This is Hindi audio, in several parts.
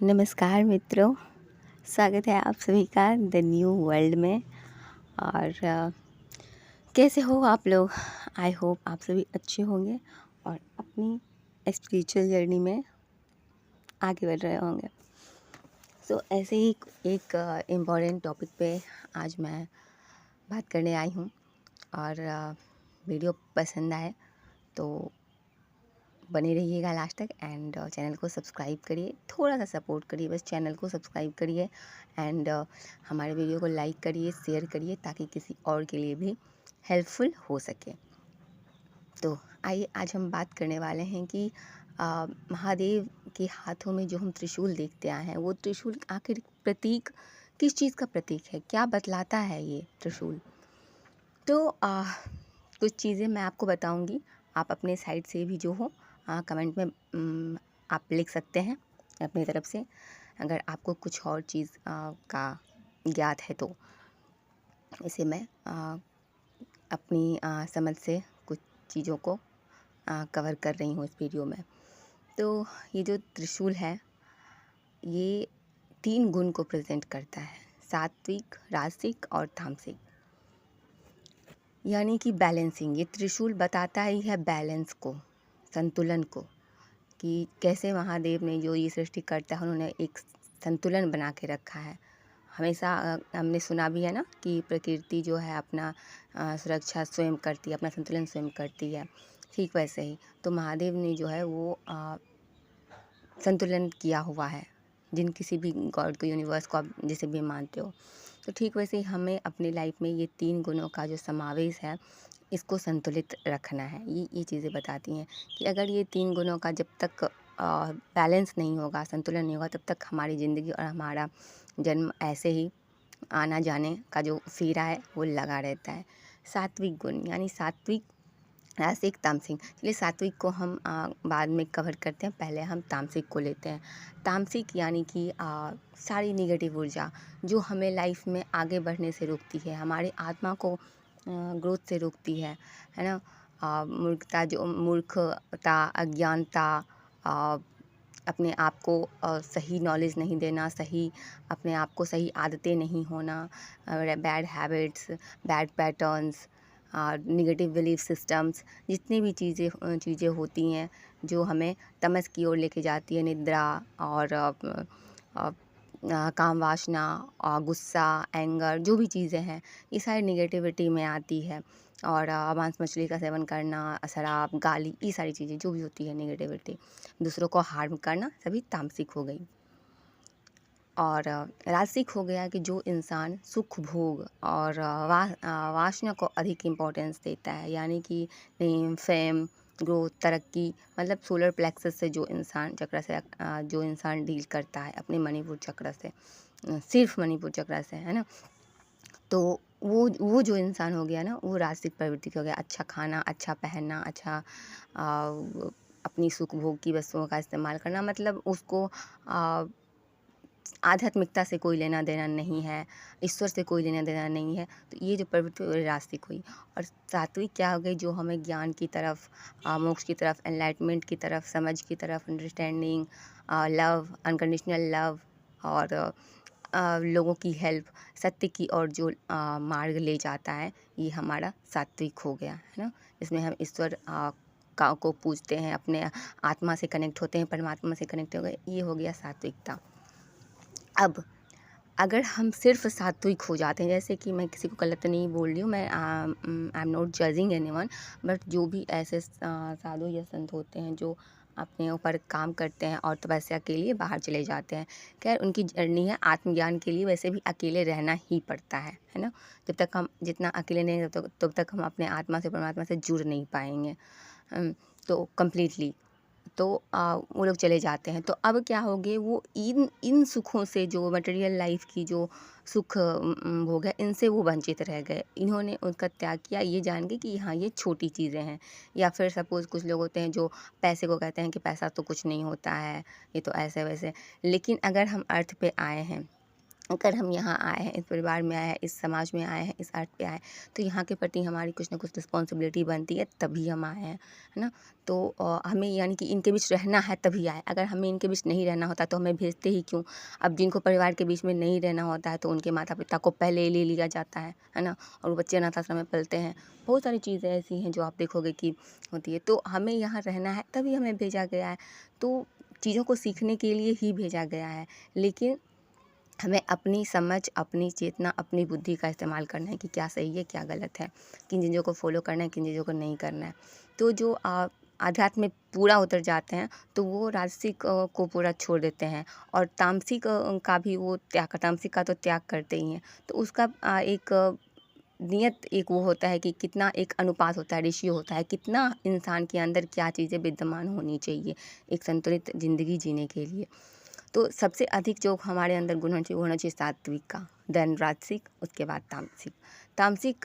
नमस्कार मित्रों, स्वागत है आप सभी का द न्यू वर्ल्ड में। और कैसे हो आप लोग? आई होप आप सभी अच्छे होंगे और अपनी स्पिरिचुअल जर्नी में आगे बढ़ रहे होंगे। सो ऐसे ही एक इम्पॉर्टेंट टॉपिक पे आज मैं बात करने आई हूँ। और वीडियो पसंद आए तो बने रहिएगा लास्ट तक एंड चैनल को सब्सक्राइब करिए, थोड़ा सा सपोर्ट करिए, बस चैनल को सब्सक्राइब करिए एंड हमारे वीडियो को लाइक करिए, शेयर करिए ताकि किसी और के लिए भी हेल्पफुल हो सके। तो आइए आज हम बात करने वाले हैं कि महादेव के हाथों में जो हम त्रिशूल देखते आए हैं, वो त्रिशूल आखिर प्रतीक किस चीज़ का प्रतीक है, क्या बतलाता है ये त्रिशूल। तो कुछ चीज़ें मैं आपको बताऊंगी, आप अपने साइड से भी जो हो कमेंट में आप लिख सकते हैं अपनी तरफ से, अगर आपको कुछ और चीज़ का ज्ञात है तो। इसे मैं अपनी समझ से कुछ चीज़ों को कवर कर रही हूँ इस वीडियो में। तो ये जो त्रिशूल है ये 3 गुण को प्रेजेंट करता है, सात्विक, राजसिक और तामसिक, यानी कि बैलेंसिंग। ये त्रिशूल बताता ही है बैलेंस को, संतुलन को, कि कैसे महादेव ने जो ये सृष्टि करता है उन्होंने एक संतुलन बना के रखा है। हमेशा हमने सुना भी है ना कि प्रकृति जो है अपना सुरक्षा स्वयं करती है, अपना संतुलन स्वयं करती है। ठीक वैसे ही तो महादेव ने जो है वो संतुलन किया हुआ है, जिन किसी भी गॉड को, यूनिवर्स को आप जिसे भी मानते हो। तो ठीक वैसे ही हमें अपनी लाइफ में ये 3 गुणों का जो समावेश है इसको संतुलित रखना है। ये चीज़ें बताती हैं कि अगर ये 3 गुणों का जब तक बैलेंस नहीं होगा, संतुलन नहीं होगा, तब तक हमारी ज़िंदगी और हमारा जन्म ऐसे ही आना जाने का जो फेरा है वो लगा रहता है। सात्विक गुण यानी सात्विक, राजसिक, तामसिक। चलिए सात्विक को हम बाद में कवर करते हैं, पहले हम तामसिक को लेते हैं। तामसिक यानी कि सारी निगेटिव ऊर्जा जो हमें लाइफ में आगे बढ़ने से रोकती है, हमारी आत्मा को ग्रोथ से रोकती है ना। मूर्खता, अज्ञानता, अपने आप को सही नॉलेज नहीं देना, सही अपने आप को सही आदतें नहीं होना, bad habits, bad patterns, negative belief systems, जितनी भी चीज़ें होती हैं जो हमें तमस की ओर लेके जाती है, निद्रा और काम वासना, गुस्सा, एंगर, जो भी चीज़ें हैं ये सारी निगेटिविटी में आती है। और मांस मछली का सेवन करना, शराब, गाली, ये सारी चीज़ें जो भी होती है निगेटिविटी, दूसरों को हार्म करना, सभी तामसिक हो गई। और राजसिक हो गया कि जो इंसान सुख भोग और वासना को अधिक इम्पोर्टेंस देता है, यानी कि नेम, फेम, ग्रोथ, तरक्की, मतलब सोलर प्लेक्सस से जो इंसान चक्र से जो इंसान डील करता है अपने मणिपुर चक्र से, सिर्फ मणिपुर चक्र से, है ना। तो वो जो इंसान हो गया ना, वो राजसिक प्रवृत्ति हो गया। अच्छा खाना, अच्छा पहनना, अच्छा अपनी सुख भोग की वस्तुओं का इस्तेमाल करना, मतलब उसको आध्यात्मिकता से कोई लेना देना नहीं है, ईश्वर से कोई लेना देना नहीं है। तो ये जो प्रवृत्ति हुई रास्तिक हुई। और सात्विक क्या हो गई, जो हमें ज्ञान की तरफ, मोक्ष की तरफ, एनलाइटमेंट की तरफ, समझ की तरफ, अंडरस्टैंडिंग, लव, अनकंडीशनल लव और लोगों की हेल्प, सत्य की ओर जो मार्ग ले जाता है, ये हमारा सात्विक हो गया, है ना। इसमें हम ईश्वर को पूजते हैं, अपने आत्मा से कनेक्ट होते हैं, परमात्मा से कनेक्ट हो गए, ये हो गया सात्विकता। अब अगर हम सिर्फ सात्विक हो जाते हैं, जैसे कि मैं किसी को गलत नहीं बोल रही हूँ, मैं I am not judging anyone, but जो भी ऐसे साधु या संत होते हैं जो अपने ऊपर काम करते हैं और तपस्या के लिए बाहर चले जाते हैं, खैर उनकी जर्नी है आत्मज्ञान के लिए, वैसे भी अकेले रहना ही पड़ता है ना। जब तक हम जितना अकेले नहीं रहते तब तक हम अपने आत्मा से, परमात्मा से जुड़ नहीं पाएंगे तो कम्प्लीटली। तो वो लोग चले जाते हैं। तो अब क्या हो गए, वो इन सुखों से, जो मटेरियल लाइफ की जो सुख भोग है, इनसे वो वंचित रह गए। इन्होंने उनका त्याग किया ये जान के कि हाँ ये छोटी चीज़ें हैं। या फिर सपोज़ कुछ लोग होते हैं जो पैसे को कहते हैं कि पैसा तो कुछ नहीं होता है, ये तो ऐसे वैसे। लेकिन अगर हम अर्थ पे आए हैं अगर हम यहाँ आए हैं, इस परिवार में आए हैं, इस समाज में आए हैं, इस अर्थ पे आए हैं, तो यहाँ के प्रति हमारी कुछ ना कुछ रिस्पॉन्सिबिलिटी बनती है, तभी हम आए हैं, है ना? तो हमें यानी कि इनके बीच रहना है तभी आए। अगर हमें इनके बीच नहीं रहना होता तो हमें भेजते ही क्यों? अब जिनको परिवार के बीच में नहीं रहना होता है तो उनके माता-पिता को पहले ले लिया जाता है ना? और वो बच्चे अनाथ आश्रम में पलते हैं। बहुत सारी चीज़ें ऐसी हैं जो आप देखोगे कि होती है। तो हमें यहाँ रहना है तभी हमें भेजा गया है। तो चीज़ों को सीखने के लिए ही भेजा गया है। लेकिन हमें अपनी समझ, अपनी चेतना, अपनी बुद्धि का इस्तेमाल करना है कि क्या सही है, क्या गलत है, किन चीज़ों को फ़ॉलो करना है, किन चीज़ों को नहीं करना है। तो जो आध्यात्म में पूरा उतर जाते हैं, तो वो राजसिक को पूरा छोड़ देते हैं और तामसिक का भी वो त्याग तामसिक का तो त्याग करते ही हैं। तो उसका एक नियत एक वो होता है कि कितना एक अनुपात होता है, रेशियो होता है, कितना इंसान के अंदर क्या चीज़ें विद्यमान होनी चाहिए, एक संतुलित ज़िंदगी जीने के लिए। तो सबसे अधिक जो हमारे अंदर गुण होना चाहिए वो होना चाहिए सात्विक का, देन राजसिक, उसके बाद तामसिक। तामसिक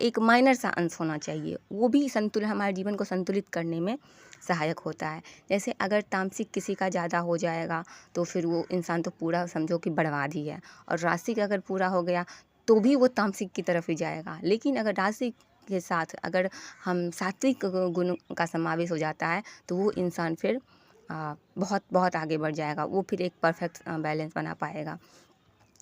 एक माइनर सा अंश होना चाहिए, वो भी संतुलन हमारे जीवन को संतुलित करने में सहायक होता है। जैसे अगर तामसिक किसी का ज़्यादा हो जाएगा तो फिर वो इंसान तो पूरा समझो कि बर्बाद ही है, और राजसिक अगर पूरा हो गया तो भी वो तामसिक की तरफ ही जाएगा। लेकिन अगर राजसिक के साथ अगर हम सात्विक गुण का समावेश हो जाता है तो वो इंसान फिर बहुत बहुत आगे बढ़ जाएगा। वो फिर एक परफेक्ट बैलेंस बना पाएगा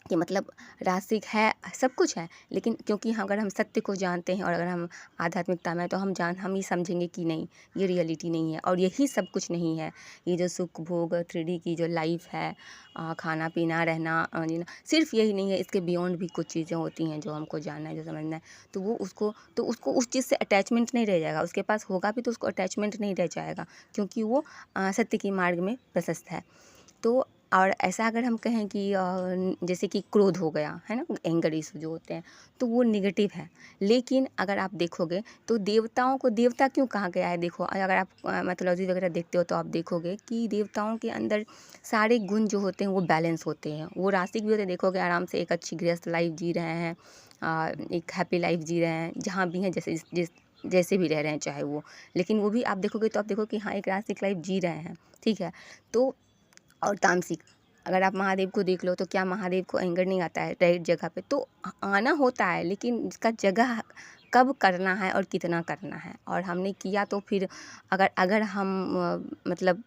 कि मतलब रासिक है, सब कुछ है, लेकिन क्योंकि अगर हम सत्य को जानते हैं और अगर हम आध्यात्मिकता में हैं, तो हम ये समझेंगे कि नहीं, ये रियलिटी नहीं है और यही सब कुछ नहीं है। ये जो सुख भोग 3D की जो लाइफ है, खाना पीना रहना जीना, सिर्फ यही नहीं है, इसके बियॉन्ड भी कुछ चीज़ें होती हैं जो हमको जानना है, जो समझना है। तो उसको उस चीज़ से अटैचमेंट नहीं रह जाएगा, उसके पास होगा भी तो उसको अटैचमेंट नहीं रह जाएगा, क्योंकि वो सत्य के मार्ग में प्रशस्त है। तो और ऐसा अगर हम कहें कि जैसे कि क्रोध हो गया, है ना? एंगर इश्यू जो होते हैं, तो वो नेगेटिव है। लेकिन अगर आप देखोगे तो देवताओं को देवता क्यों कहा गया है? देखो, अगर आप मैथोलॉजी वगैरह देखते हो तो आप देखोगे कि देवताओं के अंदर सारे गुण जो होते हैं वो बैलेंस होते हैं। वो रासिक भी होते हैं, देखोगे आराम से एक अच्छी गृहस्थ लाइफ जी रहे हैं, एक हैप्पी लाइफ जी रहे हैं, जहाँ भी हैं, जैसे भी रह रहे हैं चाहे वो। लेकिन वो भी आप देखोगे तो आप देखो कि हाँ, एक रासिक लाइफ जी रहे हैं, ठीक है? तो और तामसिक, अगर आप महादेव को देख लो तो क्या महादेव को एंगर नहीं आता है राइट जगह पे? तो आना होता है, लेकिन इसका जगह कब करना है और कितना करना है, और हमने किया तो फिर अगर अगर हम मतलब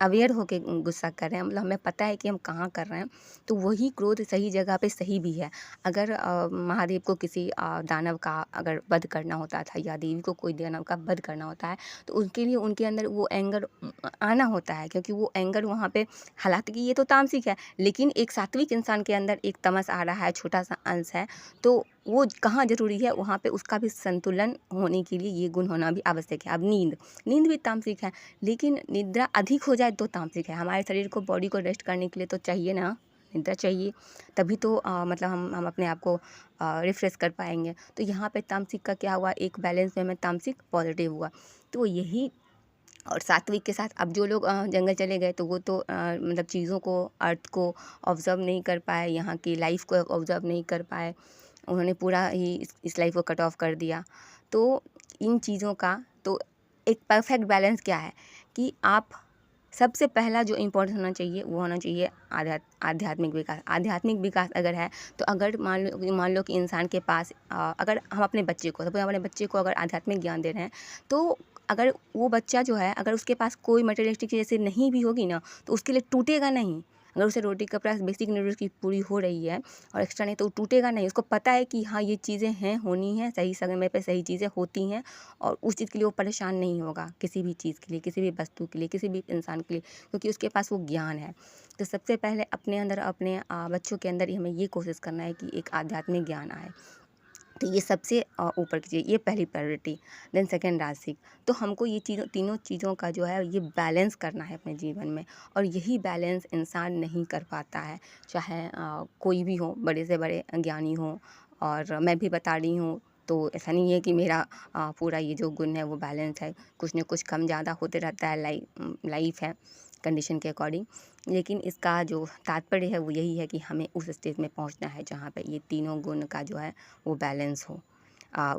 अवेयर होके गुस्सा कर रहे हैं, मतलब हमें पता है कि हम कहाँ कर रहे हैं, तो वही क्रोध सही जगह पे सही भी है। अगर महादेव को किसी दानव का अगर वध करना होता था या देवी को कोई दानव का वध करना होता है, तो उनके लिए उनके अंदर वो एंगर आना होता है, क्योंकि वो एंगर वहाँ पे, हालाँकि ये तो तामसिक है, लेकिन एक सात्विक इंसान के अंदर एक तमस आ रहा है, छोटा-सा अंश है, तो वो कहाँ ज़रूरी है, वहाँ पे उसका भी संतुलन होने के लिए ये गुण होना भी आवश्यक है। अब नींद भी तामसिक है, लेकिन निद्रा अधिक हो जाए तो तामसिक है। हमारे शरीर को, बॉडी को रेस्ट करने के लिए तो चाहिए ना, निद्रा चाहिए, तभी तो मतलब हम अपने आप को रिफ्रेश कर पाएँगे। तो यहाँ पे तामसिक का क्या हुआ, एक बैलेंस में हमें तामसिक पॉज़िटिव हुआ। तो यही, और सात्विक के साथ अब जो लोग जंगल चले गए तो वो तो मतलब चीज़ों को, अर्थ को ऑब्ज़र्व नहीं कर पाए, यहाँ की लाइफ को ऑब्ज़र्व नहीं कर पाए, उन्होंने पूरा ही इस लाइफ को कट ऑफ कर दिया। तो इन चीज़ों का तो एक परफेक्ट बैलेंस क्या है कि आप, सबसे पहला जो इम्पोर्टेंट होना चाहिए वो होना चाहिए आध्यात्मिक विकास। आध्यात्मिक विकास अगर है तो अगर मान लो कि इंसान के पास अगर हम अपने बच्चे को, सपोज़ अपने बच्चे को अगर आध्यात्मिक ज्ञान दे रहे हैं, तो अगर वो बच्चा जो है, अगर उसके पास कोई मटेरियलिस्टिक चीज़ ऐसे नहीं भी होगी ना, तो उसके लिए टूटेगा नहीं। अगर उसे रोटी कपड़ा बेसिक नीड्स की पूरी हो रही है और एक्स्ट्रा नहीं, तो वो टूटेगा नहीं। उसको पता है कि हाँ, ये चीज़ें हैं, होनी हैं, सही समय पे सही चीज़ें होती हैं, और उस चीज़ के लिए वो परेशान नहीं होगा, किसी भी चीज़ के लिए, किसी भी वस्तु के लिए, किसी भी इंसान के लिए, क्योंकि उसके पास वो ज्ञान है। तो सबसे पहले अपने अंदर, अपने बच्चों के अंदर ही हमें ये कोशिश करना है कि एक आध्यात्मिक ज्ञान आए। तो ये सबसे ऊपर की चीज़, ये पहली प्रायोरिटी। Then second रासिक। तो हमको ये तीनों चीज़ों का जो है ये बैलेंस करना है अपने जीवन में, और यही बैलेंस इंसान नहीं कर पाता है, चाहे कोई भी हो, बड़े से बड़े ज्ञानी हो, और मैं भी बता रही हूँ। तो ऐसा नहीं है कि मेरा पूरा ये जो गुण है वो बैलेंस है, कुछ न कुछ कम ज़्यादा होते रहता है, लाइफ है, कंडीशन के अकॉर्डिंग। लेकिन इसका जो तात्पर्य है वो यही है कि हमें उस स्टेज में पहुंचना है जहाँ पे ये तीनों गुण का जो है वो बैलेंस हो।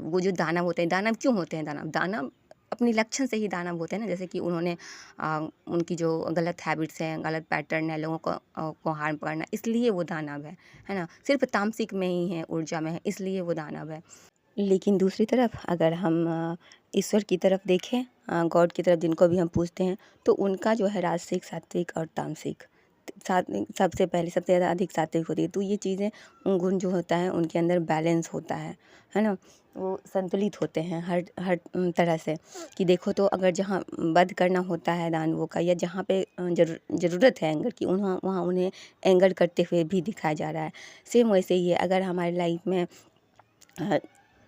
वो जो दानव होते हैं, दानव क्यों होते हैं दानव? दानव अपनी लक्षण से ही दानव होते हैं ना, जैसे कि उन्होंने उनकी जो गलत हैबिट्स हैं, गलत पैटर्न है, लोगों को हार्म करना, इसलिए वो दानव है ना। सिर्फ तामसिक में ही है, ऊर्जा में है, इसलिए वो दानव है। लेकिन दूसरी तरफ अगर हम ईश्वर की तरफ देखें, गॉड की तरफ जिनको भी हम पूजते हैं, तो उनका जो है राजसिक, सात्विक और तामसिक, सबसे पहले सबसे ज़्यादा अधिक सात्विक होती है। तो ये चीज़ें गुण जो होता है उनके अंदर बैलेंस होता है ना। वो संतुलित होते हैं हर हर तरह से, कि देखो तो अगर जहाँ वध करना होता है दानवों का, या जहाँ पे ज़रूरत है एंगर की, वहाँ उन्हें एंगर करते हुए भी दिखाया जा रहा है। सेम वैसे ही है, अगर हमारी लाइफ में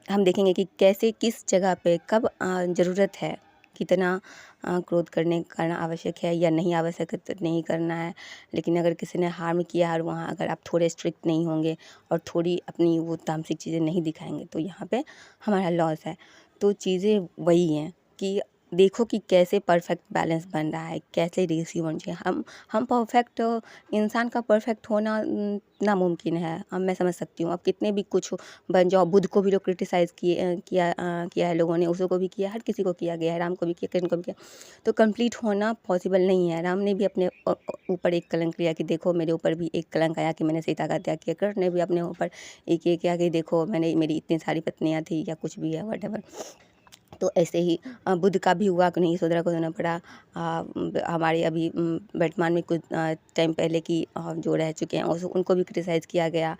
हम देखेंगे कि कैसे, किस जगह पे कब ज़रूरत है, कितना क्रोध करना आवश्यक है या नहीं आवश्यक है, तो नहीं करना है। लेकिन अगर किसी ने हार्म किया और वहाँ अगर आप थोड़े स्ट्रिक्ट नहीं होंगे और थोड़ी अपनी वो तामसिक चीज़ें नहीं दिखाएंगे, तो यहाँ पे हमारा लॉस है। तो चीज़ें वही हैं कि देखो कि कैसे परफेक्ट बैलेंस बन रहा है, कैसे रेशियो होना चाहिए। हम परफेक्ट, इंसान का परफेक्ट होना नामुमकिन है। अब मैं समझ सकती हूँ, अब कितने भी कुछ बन जाओ, बुद्ध को भी लोग क्रिटिसाइज़ किया है लोगों ने, उसको को भी किया, हर किसी को किया गया है, राम को भी किया, कृष्ण को भी किया। तो कंप्लीट होना पॉसिबल नहीं है। राम ने भी अपने ऊपर एक कलंक लिया कि देखो मेरे ऊपर भी एक कलंक आया कि मैंने सीता का त्याग किया। कृष्ण ने भी अपने ऊपर एक ये किया कि देखो मेरी इतनी सारी पत्नियाँ थी, या कुछ भी है, व्हाटएवर। तो ऐसे ही बुद्ध का भी हुआ कि नहीं, यशोधरा को देना पड़ा। हमारे अभी वर्तमान में कुछ टाइम पहले की जो रह चुके हैं उनको भी क्रिटिसाइज़ किया गया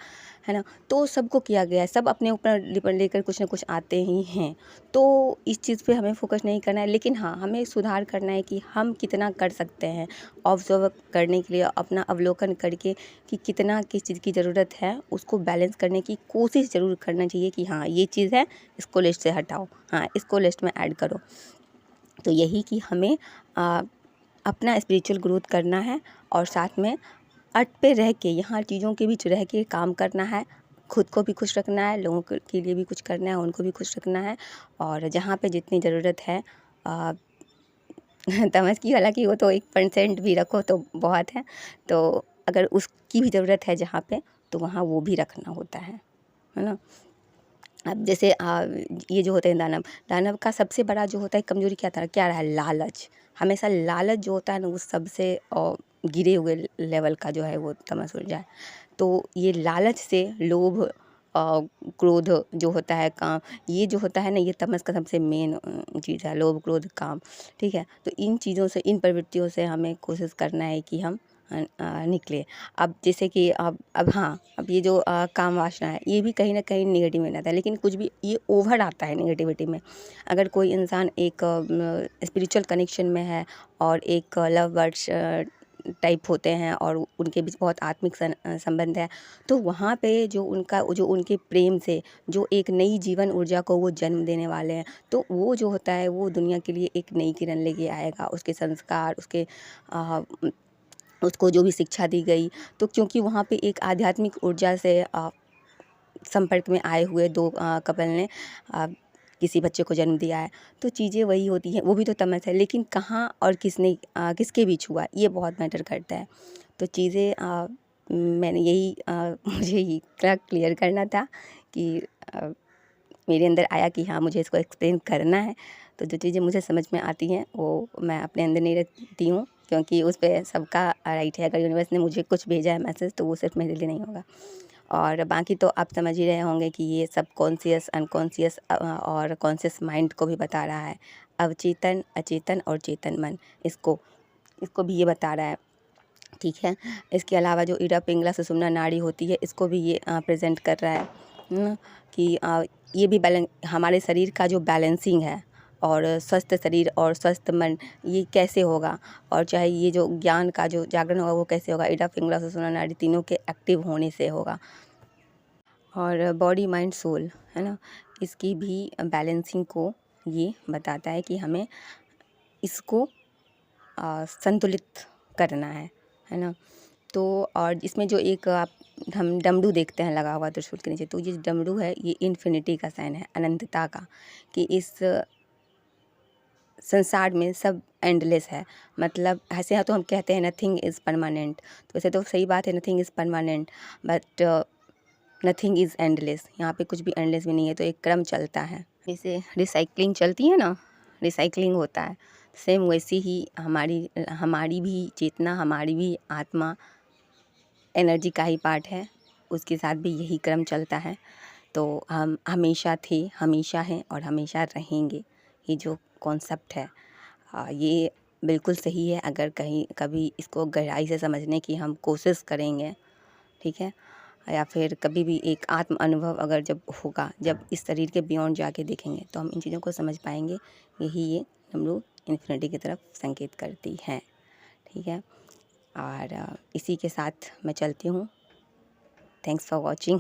है ना। तो सबको किया गया है, सब अपने ऊपर लेकर कुछ ना कुछ आते ही हैं। तो इस चीज़ पे हमें फोकस नहीं करना है, लेकिन हाँ, हमें सुधार करना है कि हम कितना कर सकते हैं। ऑब्जर्व करने के लिए अपना अवलोकन करके कि कितना किस चीज़ की ज़रूरत है, उसको बैलेंस करने की कोशिश ज़रूर करना चाहिए कि हाँ ये चीज़ है, इसको लिस्ट से हटाओ, हाँ इसको लिस्ट में ऐड करो। तो यही कि हमें अपना स्पिरिचुअल ग्रोथ करना है, और साथ में अर्थ पे रह के, यहाँ चीज़ों के बीच रह के काम करना है। खुद को भी खुश रखना है, लोगों के लिए भी कुछ करना है, उनको भी खुश रखना है। और जहाँ पे जितनी ज़रूरत है तमस की, हालांकि वो तो 1% भी रखो तो बहुत है। तो अगर उसकी भी ज़रूरत है जहाँ पे, तो वहाँ वो भी रखना होता है ना। अब जैसे ये जो होते हैं दानव का सबसे बड़ा जो होता है कमज़ोरी क्या रहा है, लालच। हमेशा लालच जो होता है ना, वो सबसे गिरे हुए लेवल का जो है वो तमस ऊर्जा है। तो ये लालच से लोभ, क्रोध जो होता है, काम, ये जो होता है ना, ये तमस का सबसे मेन चीज़ है, लोभ, क्रोध, काम। ठीक है, तो इन चीज़ों से, इन प्रवृत्तियों से हमें कोशिश करना है कि हम निकले। अब जैसे कि अब हाँ, अब ये जो काम वासना है, ये भी कहीं न कहीं नेगेटिव में रहता है, लेकिन कुछ भी ये ओवर आता है नेगेटिविटी में। अगर कोई इंसान एक स्पिरिचुअल कनेक्शन में है और एक लव बर्ड्स टाइप होते हैं और उनके बीच बहुत आत्मिक संबंध है, तो वहाँ पे जो उनके प्रेम से जो एक नई जीवन ऊर्जा को वो जन्म देने वाले हैं, तो वो जो होता है वो दुनिया के लिए एक नई किरण लेके आएगा। उसके संस्कार, उसको जो भी शिक्षा दी गई, तो क्योंकि वहाँ पे एक आध्यात्मिक ऊर्जा से संपर्क में आए हुए दो कपल ने किसी बच्चे को जन्म दिया है, तो चीज़ें वही होती हैं। वो भी तो तमस है, लेकिन कहाँ और किसने किसके बीच हुआ, ये बहुत मैटर करता है। तो चीज़ें मैंने यही मुझे ये क्लियर करना था कि मेरे अंदर आया कि हाँ मुझे इसको एक्सप्लेन करना है। तो जो चीज़ें मुझे समझ में आती हैं वो मैं अपने अंदर नहीं रखती हूँ, क्योंकि उस पे सबका राइट है। अगर यूनिवर्स ने मुझे कुछ भेजा है मैसेज, तो वो सिर्फ मेरे लिए नहीं होगा। और बाकी तो आप समझ ही रहे होंगे कि ये सब कॉन्शियस, अनकॉन्शियस और कॉन्शियस माइंड को भी बता रहा है। अवचेतन, अचेतन और चेतन मन, इसको भी ये बता रहा है। ठीक है, इसके अलावा जो इड़ा पिंगला सुषुम्ना नाड़ी होती है, इसको भी ये प्रेजेंट कर रहा है न, कि ये भी हमारे शरीर का जो बैलेंसिंग है, और स्वस्थ शरीर और स्वस्थ मन, ये कैसे होगा, और चाहे ये जो ज्ञान का जो जागरण होगा वो कैसे होगा, इड़ा पिंगला सुषुम्ना नाड़ी तीनों के एक्टिव होने से होगा। और बॉडी, माइंड, सोल, है ना, इसकी भी बैलेंसिंग को ये बताता है कि हमें इसको संतुलित करना है ना। तो और इसमें जो एक हम डमरू देखते हैं लगा हुआ त्रिशूल के नीचे, तो ये डमरू है, ये इन्फिनिटी का साइन है, अनंतता का, कि इस संसार में सब एंडलेस है। मतलब ऐसे है तो हम कहते हैं नथिंग इज़ परमानेंट, तो वैसे तो सही बात है, nothing is permanent, but nothing is endless. यहाँ पे कुछ भी एंडलेस भी नहीं है, तो एक क्रम चलता है। जैसे रिसाइक्लिंग चलती है ना, रिसाइकलिंग होता है, सेम वैसी ही हमारी भी चेतना, हमारी भी आत्मा एनर्जी का ही पार्ट है, उसके साथ भी यही क्रम चलता है। तो हम हमेशा थे, हमेशा हैं और हमेशा रहेंगे। ये जो कॉन्सेप्ट है ये बिल्कुल सही है। अगर कहीं कभी इसको गहराई से समझने की हम कोशिश करेंगे, ठीक है, या फिर कभी भी एक आत्म अनुभव अगर जब होगा, जब इस शरीर के बियॉन्ड जाके देखेंगे, तो हम इन चीज़ों को समझ पाएंगे। यही ये हम लोग इन्फिनिटी की तरफ संकेत करती हैं, ठीक है। और इसी के साथ मैं चलती हूँ। Thanks for watching.